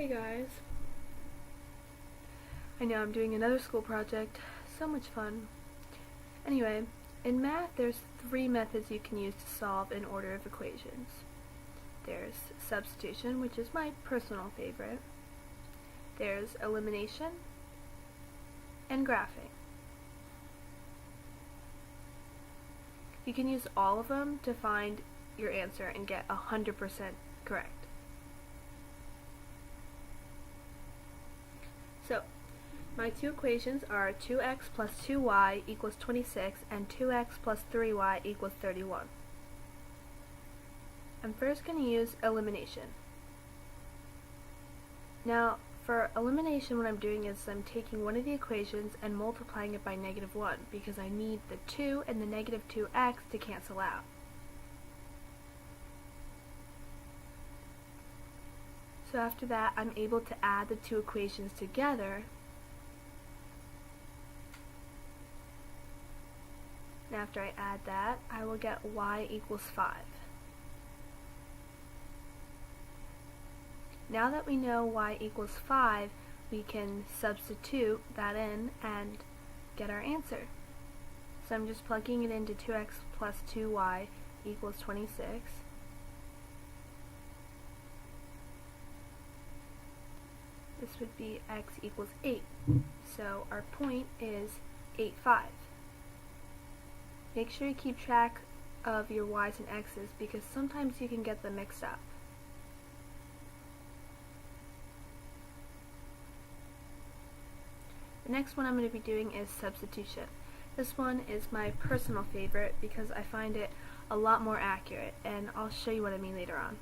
Hey guys. I know I'm doing another school project. So much fun. Anyway, in math there's 3 methods you can use to solve an order of equations. There's substitution, which is my personal favorite. There's elimination and graphing. You can use all of them to find your answer and get 100% correct. So, my 2 equations are 2x plus 2y equals 26 and 2x plus 3y equals 31. I'm first going to use elimination. Now, for elimination, what I'm doing is I'm taking one of the equations and multiplying it by -1 because I need the 2 and the -2x to cancel out. So after that, I'm able to add the 2 equations together. And after I add that, I will get y equals 5. Now that we know y equals 5, we can substitute that in and get our answer. So I'm just plugging it into 2x plus 2y equals 26. This would be x equals 8. So our point is 8, 5. Make sure you keep track of your y's and x's because sometimes you can get them mixed up. The next one I'm going to be doing is substitution. This one is my personal favorite because I find it a lot more accurate, and I'll show you what I mean later on.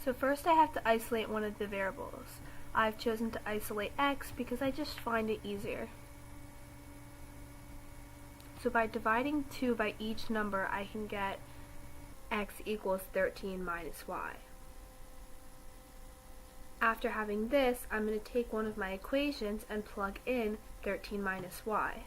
So first I have to isolate one of the variables. I've chosen to isolate x because I just find it easier. So by dividing 2 by each number, I can get x equals 13 minus y. After having this, I'm going to take one of my equations and plug in 13 minus y.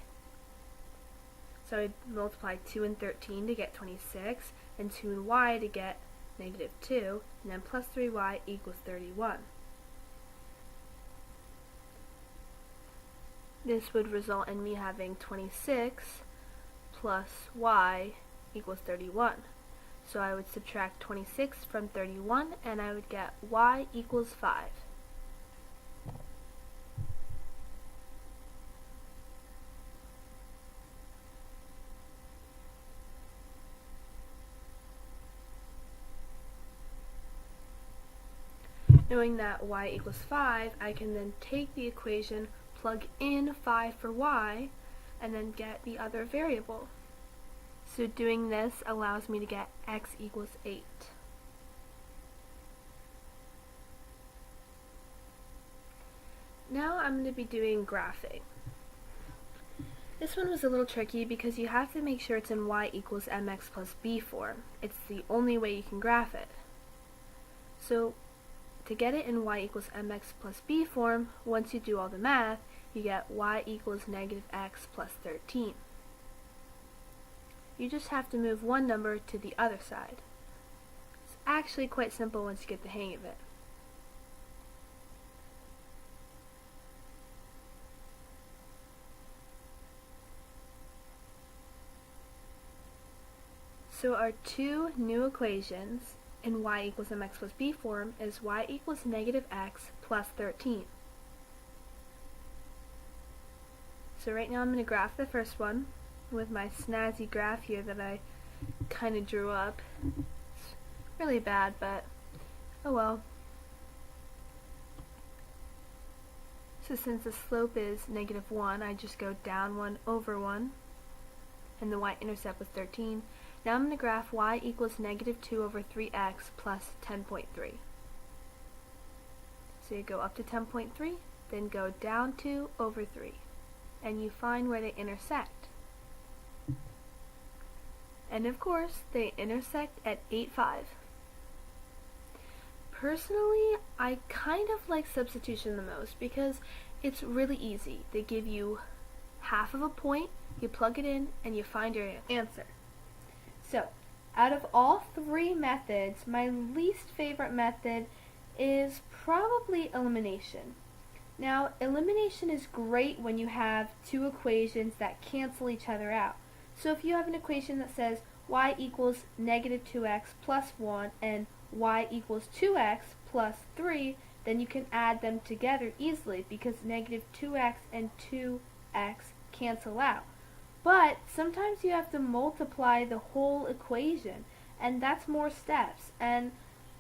So I multiply 2 and 13 to get 26, and 2 and y to get -2, and then plus 3y equals 31. This would result in me having 26 plus y equals 31. So I would subtract 26 from 31 and I would get y equals 5. Knowing that y equals 5, I can then take the equation, plug in 5 for y, and then get the other variable. So doing this allows me to get x equals 8. Now I'm going to be doing graphing. This one was a little tricky because you have to make sure it's in y equals mx plus b form. It's the only way you can graph it. So to get it in y equals mx plus b form, once you do all the math, you get y equals -x plus 13. You just have to move one number to the other side. It's actually quite simple once you get the hang of it. So our 2 new equations in y equals mx plus b form is y equals -x plus 13. So right now I'm going to graph the first one with my snazzy graph here that I kind of drew up. It's really bad, but oh well. So since the slope is -1, I just go down 1 over 1, and the y-intercept was 13. Now I'm going to graph y equals -2 over 3x plus 10.3. So you go up to 10.3, then go down 2 over 3, and you find where they intersect. And of course, they intersect at 8, 5. Personally, I kind of like substitution the most because it's really easy. They give you half of a point, you plug it in, and you find your answer. So, out of all 3 methods, my least favorite method is probably elimination. Now, elimination is great when you have two equations that cancel each other out. So if you have an equation that says y equals negative 2x plus 1 and y equals 2x plus 3, then you can add them together easily because negative 2x and 2x cancel out. But sometimes you have to multiply the whole equation, and that's more steps. And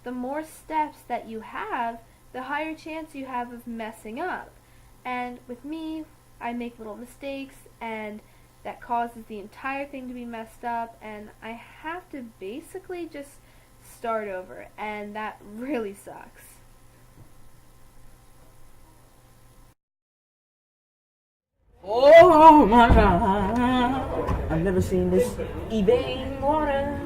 the more steps that you have, the higher chance you have of messing up. And with me, I make little mistakes, and that causes the entire thing to be messed up, and I have to basically just start over, and that really sucks. Oh my god, I've never seen this eBay water.